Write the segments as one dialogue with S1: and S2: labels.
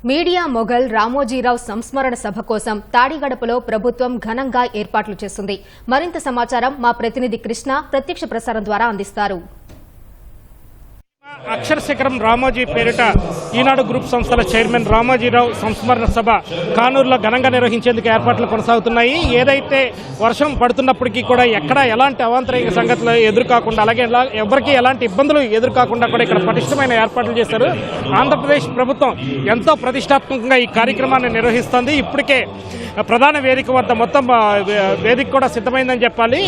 S1: Media Mughal Ramoji Rao సంస్మరణ సభ కోసం తాడిగడపలో ప్రభుత్వం ఘనంగా ఏర్పాట్లు చేస్తుంది. మరింత సమాచారం మా ప్రతినిధి కృష్ణ ప్రత్యక్ష ప్రసారం ద్వారా అందిస్తారు.
S2: అక్షర శిఖరం రామోజీ పేరిట ఈనాడు గ్రూప్ సంస్థల చైర్మన్ రామోజీరావు సంస్మరణ సభ కానూరులో ఘనంగా నిర్వహించేందుకు ఏర్పాట్లు కొనసాగుతున్నాయి. ఏదైతే వర్షం పడుతున్నప్పటికీ కూడా ఎక్కడ ఎలాంటి అవాంతరిక సంగతులు ఎదురుకాకుండా, అలాగే ఎవరికి ఎలాంటి ఇబ్బందులు ఎదురుకాకుండా కూడా ఇక్కడ పటిష్టమైన ఏర్పాట్లు చేశారు. ఆంధ్రప్రదేశ్ ప్రభుత్వం ఎంతో ప్రతిష్టాత్మకంగా ఈ కార్యక్రమాన్ని నిర్వహిస్తోంది. ఇప్పటికే ప్రధాన వేదిక వద్ద మొత్తం వేదిక కూడా సిద్ధమైందని చెప్పాలి.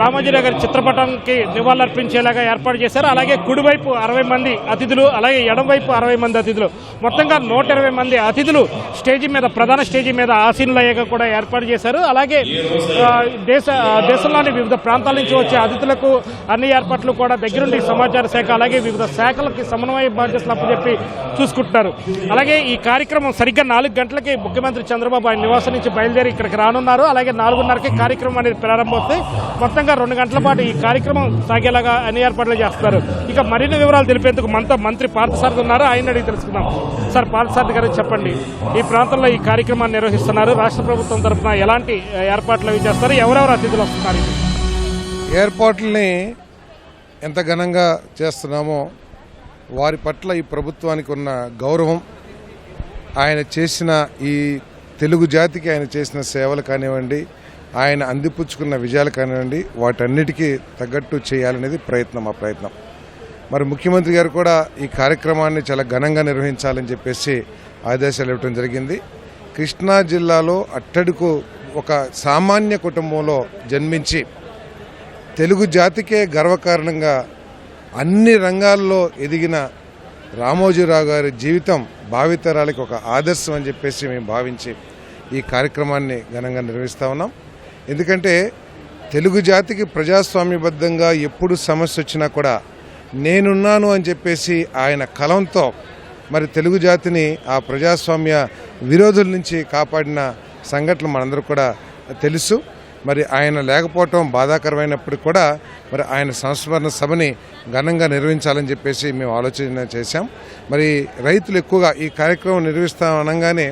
S2: రామోజీరావు గారి చిత్రపటానికి నివాళులర్పించేలాగా ఏర్పాటు చేశారు. అలాగే కుడివైపు 60 మంది అతిథులు, అలాగే ఎడమవైపు 60 మంది అతిథులు, మొత్తంగా 120 మంది అతిథులు స్టేజీ మీద, ప్రధాన స్టేజీ మీద ఆసీనులయ్యేగా కూడా ఏర్పాటు చేశారు. అలాగే దేశంలోని వివిధ ప్రాంతాల నుంచి వచ్చే అతిథులకు అన్ని ఏర్పాట్లు కూడా దగ్గరుండి సమాచార శాఖ, అలాగే వివిధ శాఖలకి సమన్వయ బాధ్యతలు అప్పచెప్పి చూసుకుంటున్నారు. అలాగే ఈ కార్యక్రమం సరిగ్గా 4 గంటలకి ముఖ్యమంత్రి చంద్రబాబు ఆయన నివాసం నుంచి బయలుదేరి ఇక్కడికి రానున్నారు. అలాగే 4:30కి కార్యక్రమం అనేది ప్రారంభమవుతుంది. మొత్తంగా 2 గంటల పాటు ఈ కార్యక్రమం సాగేలాగా అన్ని ఏర్పాట్లు చేస్తారు. ఇక మరిన్ని వివరాలు తెలిపేందుకు మనతో మంత్రి పార్థసారథి ఉన్నారు. ఆయన అడిగి తెలుసుకుందాం. సార్, పార్థసారథి గారు చెప్పండి, ఈ ప్రాంతంలో ఈ కార్యక్రమాన్ని నిర్వహిస్తున్నారు, రాష్ట్ర ప్రభుత్వం తరఫున ఎలాంటి ఏర్పాట్లు చేస్తారు, ఎవరెవరు అతిథులు వస్తున్నారు?
S3: ఏర్పాట్లని ఎంత ఘనంగా చేస్తున్నామో వారి పట్ల ఈ ప్రభుత్వానికి ఉన్న గౌరవం, ఆయన చేసిన ఈ తెలుగు జాతికి ఆయన చేసిన సేవలు కానివ్వండి, ఆయన అందిపుచ్చుకున్న విజయాలు కానివ్వండి, వాటన్నిటికీ తగ్గట్టు చేయాలనేది మా ప్రయత్నం. మరి ముఖ్యమంత్రి గారు కూడా ఈ కార్యక్రమాన్ని చాలా ఘనంగా నిర్వహించాలని చెప్పేసి ఆదేశాలు ఇవ్వడం జరిగింది. కృష్ణా జిల్లాలో అట్టడుకు ఒక సామాన్య కుటుంబంలో జన్మించి తెలుగు జాతికే గర్వకారణంగా అన్ని రంగాల్లో ఎదిగిన రామోజీరావు గారి జీవితం భావితరాలకి ఒక ఆదర్శం అని చెప్పేసి మేము భావించి ఈ కార్యక్రమాన్ని ఘనంగా నిర్వహిస్తూ ఉన్నాం. ఎందుకంటే తెలుగు జాతికి ప్రజాస్వామ్యబద్ధంగా ఎప్పుడు సమస్య వచ్చినా కూడా నేనున్నాను అని చెప్పేసి ఆయన కలంతో మరి తెలుగు జాతిని ఆ ప్రజాస్వామ్య విరోధుల నుంచి కాపాడిన సంఘటనలు మనందరూ కూడా తెలుసు. మరి ఆయన లేకపోవటం బాధాకరమైనప్పటికీ కూడా మరి ఆయన సంస్మరణ సభని ఘనంగా నిర్వహించాలని చెప్పేసి మేము ఆలోచన చేశాం. మరి రైతులు ఎక్కువగా ఈ కార్యక్రమం నిర్వహిస్తాం అనగానే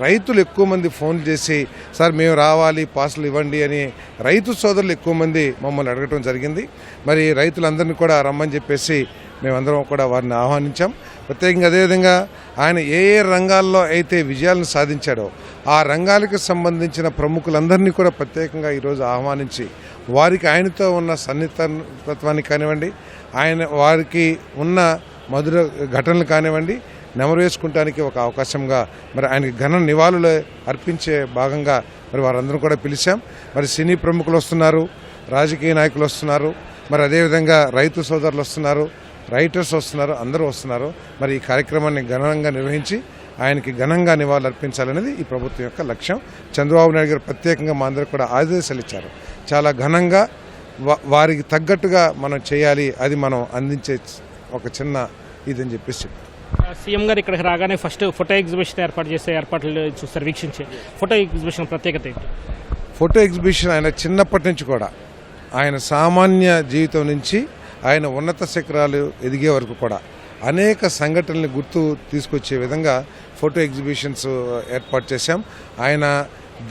S3: రైతులు ఎక్కువ మంది ఫోన్ చేసి, సార్ మేము రావాలి, పాసులు ఇవ్వండి అని రైతు సోదరులు ఎక్కువ మంది మమ్మల్ని అడగటం జరిగింది. మరి రైతులందరినీ కూడా రమ్మని చెప్పేసి మేమందరం కూడా వారిని ఆహ్వానించాం. ప్రత్యేకంగా అదేవిధంగా ఆయన ఏ రంగాల్లో అయితే విజయాలను సాధించాడో ఆ రంగాలకు సంబంధించిన ప్రముఖులందరినీ కూడా ప్రత్యేకంగా ఈరోజు ఆహ్వానించి వారికి ఆయనతో ఉన్న సన్నిహితత్వాన్ని కానివ్వండి, వారికి ఉన్న మధుర ఘటనలు కానివ్వండి నెమరు వేసుకుంటానికి ఒక అవకాశంగా మరి ఆయనకి ఘన నివాళులు అర్పించే భాగంగా మరి వారందరూ కూడా పిలిచాం. మరి సినీ ప్రముఖులు వస్తున్నారు, రాజకీయ నాయకులు వస్తున్నారు, మరి అదేవిధంగా రైతు సోదరులు వస్తున్నారు, రైటర్స్ వస్తున్నారు, అందరూ వస్తున్నారు. మరి ఈ కార్యక్రమాన్ని ఘనంగా నిర్వహించి ఆయనకి ఘనంగా నివాళులు అర్పించాలనేది ఈ ప్రభుత్వం యొక్క లక్ష్యం. చంద్రబాబు నాయుడు గారు ప్రత్యేకంగా మా అందరూ కూడా ఆదేశాలు ఇచ్చారు. చాలా ఘనంగా వారికి తగ్గట్టుగా మనం చేయాలి, అది మనం అందించే ఒక చిన్న ఇదని చెప్పేసి
S2: సీఎం గారు ఇక్కడికి రాగానే ఫస్ట్ ఫోటో ఎగ్జిబిషన్ ఏర్పాటు చేసే ఏర్పాట్లు చూస్తారు, వీక్షించే ఫోటో ఎగ్జిబిషన్ ప్రత్యేకత ఏంటి?
S3: ఫోటో ఎగ్జిబిషన్ ఆయన చిన్నప్పటి నుంచి కూడా, ఆయన సామాన్య జీవితం నుంచి ఆయన ఉన్నత శిఖరాలు ఎదిగే వరకు కూడా అనేక సంఘటనలు గుర్తు తీసుకొచ్చే విధంగా ఫోటో ఎగ్జిబిషన్స్ ఏర్పాటు చేశాం. ఆయన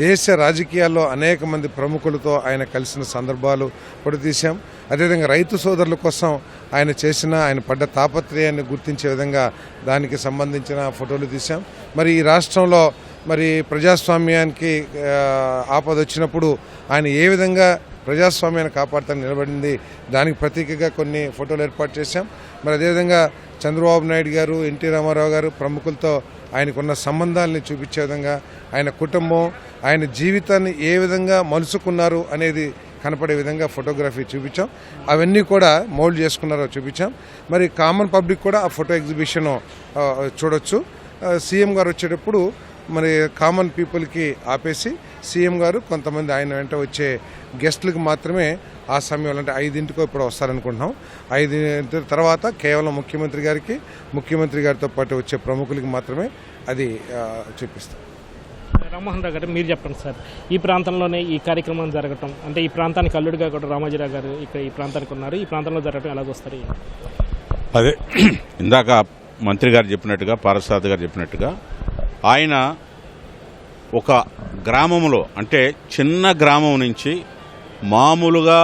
S3: దేశ రాజకీయాల్లో అనేక మంది ప్రముఖులతో ఆయన కలిసిన సందర్భాలు కూడా తీశాం. అదేవిధంగా రైతు సోదరుల కోసం ఆయన పడ్డ తాపత్రయాన్ని గుర్తించే విధంగా దానికి సంబంధించిన ఫోటోలు తీశాం. మరి ఈ రాష్ట్రంలో మరి ప్రజాస్వామ్యానికి ఆపద వచ్చినప్పుడు ఆయన ఏ విధంగా ప్రజాస్వామ్యాన్ని కాపాడుతానికి నిలబడింది, దానికి ప్రతీకగా కొన్ని ఫోటోలు ఏర్పాటు చేశాం. మరి అదేవిధంగా చంద్రబాబు నాయుడు గారు, ఎన్టీ రామారావు గారు ప్రముఖులతో ఆయనకున్న సంబంధాలని చూపించే విధంగా, ఆయన కుటుంబం, ఆయన జీవితాన్ని ఏ విధంగా మలుచుకున్నారు అనేది కనపడే విధంగా ఫోటోగ్రఫీ చూపించాం. అవన్నీ కూడా మోల్డ్ చేసుకున్నారో చూపించాం. మరి కామన్ పబ్లిక్ కూడా ఆ ఫోటో ఎగ్జిబిషన్ చూడొచ్చు. సీఎం గారు వచ్చేటప్పుడు మరి కామన్ పీపుల్కి ఆపేసి సీఎం గారు కొంతమంది ఆయన వెంట వచ్చే గెస్టులకు మాత్రమే ఆ సమయంలో, అంటే 5ంటికో ఇప్పుడు వస్తారనుకుంటున్నాం, 5 తర్వాత కేవలం ముఖ్యమంత్రి గారితో పాటు వచ్చే ప్రముఖులకి మాత్రమే అది చూపిస్తాం.
S2: రామ్మోహన్ రావు గారు, మీరు చెప్పండి సార్, ఈ ప్రాంతంలోనే ఈ కార్యక్రమం జరగటం, అంటే ఈ ప్రాంతానికి అల్లుడిగా కూడా రామోజీరావు గారు ఇక్కడ ఈ ప్రాంతానికి ఉన్నారు, ఈ ప్రాంతంలో జరగటం ఎలాగొస్తారు?
S4: అదే ఇందాక మంత్రి గారు చెప్పినట్టుగా, పార్థసారథి గారు చెప్పినట్టుగా ఆయన ఒక గ్రామంలో, అంటే చిన్న గ్రామం నుంచి మామూలుగా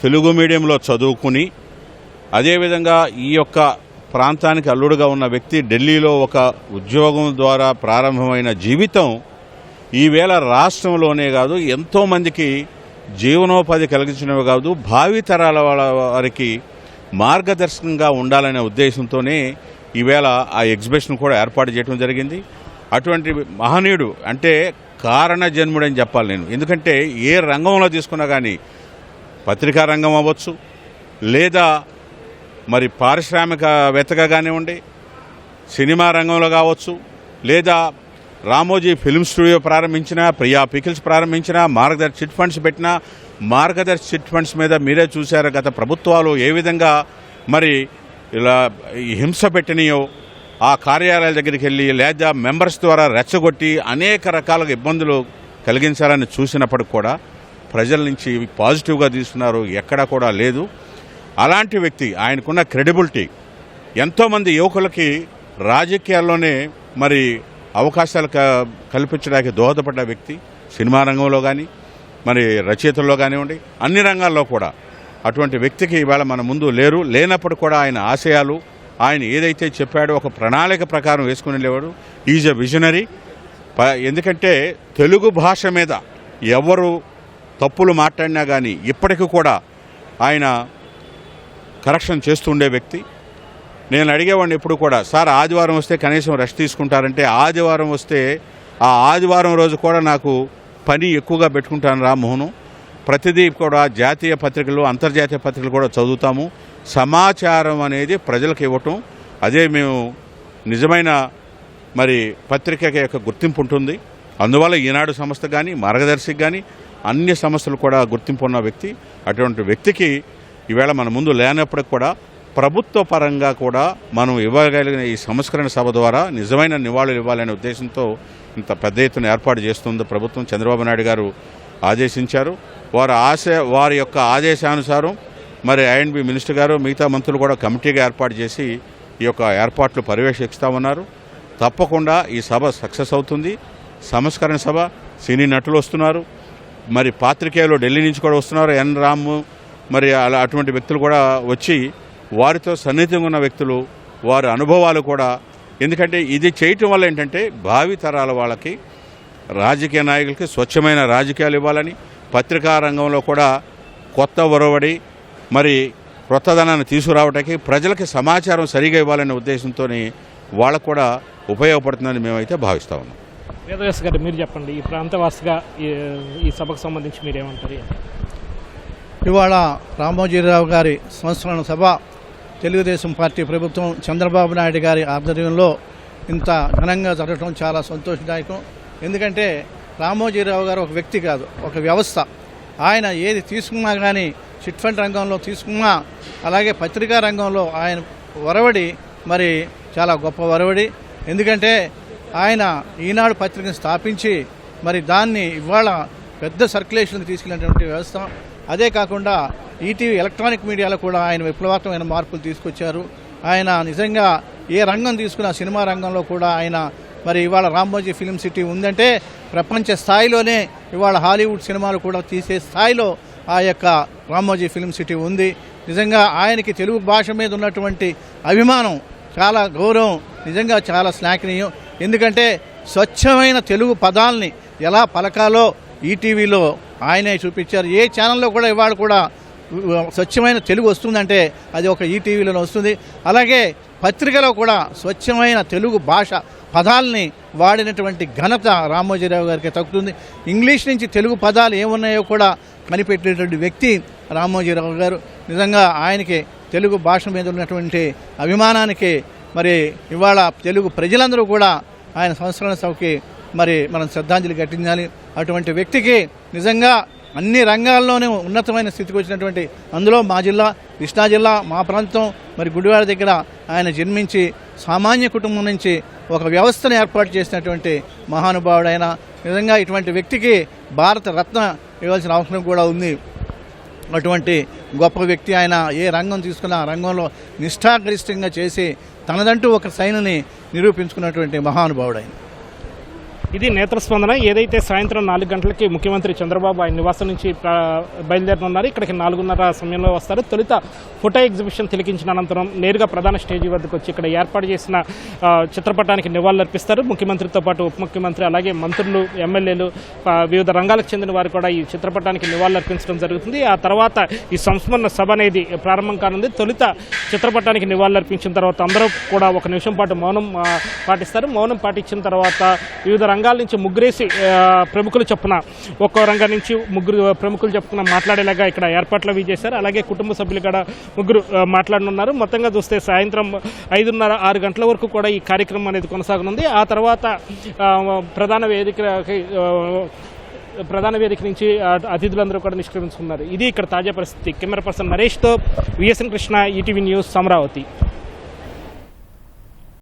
S4: తెలుగు మీడియంలో చదువుకుని, అదేవిధంగా ఈ యొక్క ప్రాంతానికి అల్లుడుగా ఉన్న వ్యక్తి ఢిల్లీలో ఒక ఉద్యోగం ద్వారా ప్రారంభమైన జీవితం ఈవేళ రాష్ట్రంలోనే కాదు ఎంతోమందికి జీవనోపాధి కలిగించినవి కాదు, భావితరాల వారికి మార్గదర్శకంగా ఉండాలనే ఉద్దేశంతోనే ఈవేళ ఆ ఎగ్జిబిషన్ కూడా ఏర్పాటు చేయడం జరిగింది. అటువంటి మహనీయుడు అంటే కారణ జన్ముడని చెప్పాలి నేను. ఎందుకంటే ఏ రంగంలో తీసుకున్నా కానీ, పత్రికా రంగం అవ్వచ్చు, లేదా మరి పారిశ్రామికవేత్తగా కానివ్వండి, సినిమా రంగంలో కావచ్చు, లేదా రామోజీ ఫిల్మ్ స్టూడియో ప్రారంభించిన, ప్రియా పికిల్స్ ప్రారంభించిన, మార్గదర్శి చిట్ ఫండ్స్ పెట్టిన, మార్గదర్శి చిట్ ఫండ్స్ మీద మీరే చూశారు గత ప్రభుత్వాలు ఏ విధంగా మరి ఇలా హింస పెట్టినాయో, ఆ కార్యాలయాల దగ్గరికి వెళ్ళి లేదా మెంబర్స్ ద్వారా రెచ్చగొట్టి అనేక రకాలుగా ఇబ్బందులు కలిగించాలని చూసినప్పటికి కూడా ప్రజల నుంచి పాజిటివ్గా తీసుకున్నారు, ఎక్కడా కూడా లేదు. అలాంటి వ్యక్తి, ఆయనకున్న క్రెడిబిలిటీ ఎంతోమంది యువకులకి రాజకీయాల్లోనే మరి అవకాశాలు కల్పించడానికి దోహదపడ్డ వ్యక్తి. సినిమా రంగంలో కానీ, మరి రచయితల్లో కానివ్వండి, అన్ని రంగాల్లో కూడా అటువంటి వ్యక్తికి ఇవాళ మన ముందు లేరు. లేనప్పుడు కూడా ఆయన ఆశయాలు, ఆయన ఏదైతే చెప్పాడో ఒక ప్రణాళిక ప్రకారం వేసుకుని లేవాడు. Is a visionary. ఎందుకంటే తెలుగు భాష మీద ఎవరు తప్పులు మాట్లాడినా కానీ ఇప్పటికీ కూడా ఆయన కరెక్షన్ చేస్తుండే వ్యక్తి. నేను అడిగేవాడిని ఎప్పుడు కూడా, సార్ ఆదివారం వస్తే కనీసం రెస్ట్ తీసుకుంటారంటే, ఆదివారం వస్తే ఆ ఆదివారం రోజు కూడా నాకు పని ఎక్కువగా పెట్టుకుంటాను రామ్మోహన్. ప్రతిదీ కూడా జాతీయ పత్రికలు, అంతర్జాతీయ పత్రికలు కూడా చదువుతాము. సమాచారం అనేది ప్రజలకు ఇవ్వటం, అదే మేము నిజమైన మరి పత్రిక యొక్క గుర్తింపు ఉంటుంది. అందువల్ల ఈనాడు సంస్థ కానీ, మార్గదర్శికి కానీ అన్ని సంస్థలు కూడా గుర్తింపు ఉన్న వ్యక్తి. అటువంటి వ్యక్తికి ఈవేళ మన ముందు లేనప్పటికి కూడా ప్రభుత్వ పరంగా కూడా మనం ఇవ్వగలిగిన ఈ సంస్కరణ సభ ద్వారా నిజమైన నివాళులు ఇవ్వాలనే ఉద్దేశంతో ఇంత పెద్ద ఎత్తున ఏర్పాటు చేస్తుంది ప్రభుత్వం. చంద్రబాబు నాయుడు గారు ఆదేశించారు. వారి యొక్క ఆదేశానుసారం మరి ఐఎండ్బి మినిస్టర్ గారు, మిగతా మంత్రులు కూడా కమిటీగా ఏర్పాటు చేసి ఈ యొక్క ఏర్పాట్లు పర్యవేక్షిస్తూ ఉన్నారు. తప్పకుండా ఈ సభ సక్సెస్ అవుతుంది. సంస్కరణ సభ సినీ నటులు వస్తున్నారు, మరి పాత్రికేయులు ఢిల్లీ నుంచి కూడా వస్తున్నారు. ఎన్ రాము మరి అలా అటువంటి వ్యక్తులు కూడా వచ్చి వారితో సన్నిహితంగా ఉన్న వ్యక్తులు, వారి అనుభవాలు కూడా. ఎందుకంటే ఇది చేయటం వల్ల ఏంటంటే భావి తరాల వాళ్ళకి, రాజకీయ నాయకులకి స్వచ్ఛమైన రాజకీయాలు ఇవ్వాలని, పత్రికా రంగంలో కూడా కొత్త ఒరవడి మరి కొత్తదనాన్ని తీసుకురావడానికి, ప్రజలకి సమాచారం సరిగా ఇవ్వాలనే ఉద్దేశంతో వాళ్ళకు కూడా ఉపయోగపడుతుందని మేమైతే భావిస్తా ఉన్నాం.
S2: వేదవ్యాస్ గారు, మీరు చెప్పండి, ఈ ప్రాంతవాసిగా ఈ సభకు సంబంధించి మీరేమంటారు?
S5: ఇవాళ రామోజీరావు గారి సంస్కరణ సభ తెలుగుదేశం పార్టీ ప్రభుత్వం చంద్రబాబు నాయుడు గారి ఆధ్వర్యంలో ఇంత ఘనంగా జరగడం చాలా సంతోషదాయకం. ఎందుకంటే రామోజీరావు గారు ఒక వ్యక్తి కాదు, ఒక వ్యవస్థ. ఆయన ఏది తీసుకున్నా కానీ, చిట్ ఫండ్ రంగంలో తీసుకున్నా, అలాగే పత్రికా రంగంలో ఆయన ఒరవడి మరి చాలా గొప్ప ఒరవడి. ఎందుకంటే ఆయన ఈనాడు పత్రికను స్థాపించి మరి దాన్ని ఇవాళ పెద్ద సర్క్యులేషన్కి తీసుకెళ్ళినటువంటి వ్యవస్థ. అదే కాకుండా ఈటీవీ ఎలక్ట్రానిక్ మీడియాలో కూడా ఆయన విప్లవాత్మకమైన మార్పులు తీసుకొచ్చారు. ఆయన నిజంగా ఏ రంగం తీసుకున్నా, సినిమా రంగంలో కూడా ఆయన మరి ఇవాళ రామోజీ ఫిల్మ్ సిటీ ఉందంటే ప్రపంచ స్థాయిలోనే ఇవాళ హాలీవుడ్ సినిమాలు కూడా తీసే స్థాయిలో ఆ యొక్క రామోజీ ఫిల్మ్ సిటీ ఉంది. నిజంగా ఆయనకి తెలుగు భాష మీద ఉన్నటువంటి అభిమానం, చాలా గౌరవం నిజంగా చాలా శ్లాఘనీయం. ఎందుకంటే స్వచ్ఛమైన తెలుగు పదాలని ఎలా పలకాలో ఈటీవీలో ఆయనే చూపించారు. ఏ ఛానల్లో కూడా ఇవాళ కూడా స్వచ్ఛమైన తెలుగు వస్తుందంటే అది ఒక ఈటీవీలోనే వస్తుంది. అలాగే పత్రికలో కూడా స్వచ్ఛమైన తెలుగు భాష పదాలని వాడినటువంటి ఘనత రామోజీరావు గారికి తగ్గుతుంది. ఇంగ్లీష్ నుంచి తెలుగు పదాలు ఏమున్నాయో కూడా కనిపెట్టేటువంటి వ్యక్తి రామోజీరావు గారు. నిజంగా ఆయనకి తెలుగు భాష మీద ఉన్నటువంటి అభిమానానికి మరి ఇవాళ తెలుగు ప్రజలందరూ కూడా ఆయన సంస్కరణ సభకి మరి మనం శ్రద్ధాంజలి ఘటించాలి. అటువంటి వ్యక్తికి నిజంగా అన్ని రంగాల్లోనూ ఉన్నతమైన స్థితికి వచ్చినటువంటి, అందులో మా జిల్లా కృష్ణా జిల్లా, మా ప్రాంతం మరి గుడివాడ దగ్గర ఆయన జన్మించి సామాన్య కుటుంబం నుంచి ఒక వ్యవస్థను ఏర్పాటు చేసినటువంటి మహానుభావుడైన. నిజంగా ఇటువంటి వ్యక్తికి భారత రత్న ఇవ్వాల్సిన అవసరం కూడా ఉంది. అటువంటి గొప్ప వ్యక్తి ఆయన. ఏ రంగం తీసుకున్నా ఆ రంగంలో నిష్ఠాగరిష్టంగా చేసి తనదంటూ ఒక శైలిని నిరూపించుకున్నటువంటి మహానుభావుడు ఆయన.
S2: ఇది నేత్రస్పందన. ఏదైతే సాయంత్రం 4 గంటలకి ముఖ్యమంత్రి చంద్రబాబు ఆయన నివాసం నుంచి బయలుదేరనున్నారు. ఇక్కడికి 4:30 సమయంలో వస్తారు. తొలుత ఫోటో ఎగ్జిబిషన్ తిలకించిన అనంతరం నేరుగా ప్రధాన స్టేజీ వద్దకు వచ్చి ఇక్కడ ఏర్పాటు చేసిన చిత్రపటానికి నివాళులర్పిస్తారు. ముఖ్యమంత్రితో పాటు ఉప ముఖ్యమంత్రి, అలాగే మంత్రులు, ఎమ్మెల్యేలు, వివిధ రంగాలకు చెందిన వారు కూడా ఈ చిత్రపటానికి నివాళులర్పించడం జరుగుతుంది. ఆ తర్వాత ఈ సంస్మరణ సభ అనేది ప్రారంభం కానుంది. తొలుత చిత్రపటానికి నివాళులర్పించిన తర్వాత అందరూ కూడా 1 నిమిషం పాటు మౌనం పాటిస్తారు. మౌనం పాటించిన తర్వాత వివిధ రంగాల నుంచి ముగ్గురేసి ప్రముఖులు చొప్పున ఒక్కో రంగం నుంచి 3 ప్రముఖులు చొప్పున మాట్లాడేలాగా ఇక్కడ ఏర్పాట్లు అవి చేశారు. అలాగే కుటుంబ సభ్యులు కూడా 3 మాట్లాడనున్నారు. మొత్తంగా చూస్తే సాయంత్రం 5:30-6 గంటల వరకు కూడా ఈ కార్యక్రమం అనేది కొనసాగనుంది. ఆ తర్వాత ప్రధాన వేదిక నుంచి అతిథులందరూ కూడా నిష్క్రమించుకున్నారు. ఇది ఇక్కడ తాజా పరిస్థితి. కెమెరా పర్సన్ నరేష్తో విఎస్ఎన్ కృష్ణ, ఈటీవీ న్యూస్, అమరావతి.